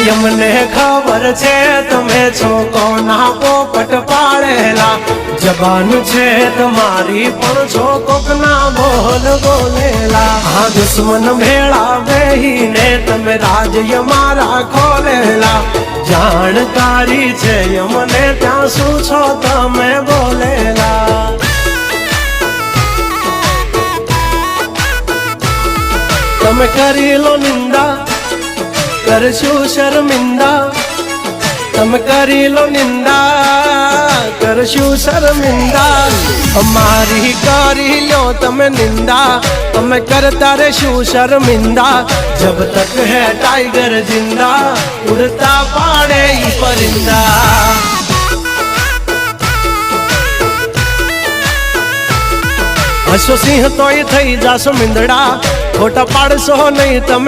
यमने खबर छे तमे छो कोना पोपट पाड़ेला जबान छे तुम्हारी पण छो कोकना बोल बोलेला हाँ दुश्मन भेड़ा बेहीने तमे राज यमारा खोलेला जानकारी छे यमने त्या शू छो तमे बोलेला तमे करी लो निंदा करशु शर्मिंदा तमे करी लो निंदा करशु शर्मिंदा हमारी करी लो तमे निंदा तमे करता रेशु शर्मिंदा जब तक है टाइगर जिंदा उड़ता पाड़े ही परिंदा हसो सिंह तो थई जासो मिंदड़ा खोटा पाड़शो नहीं तमे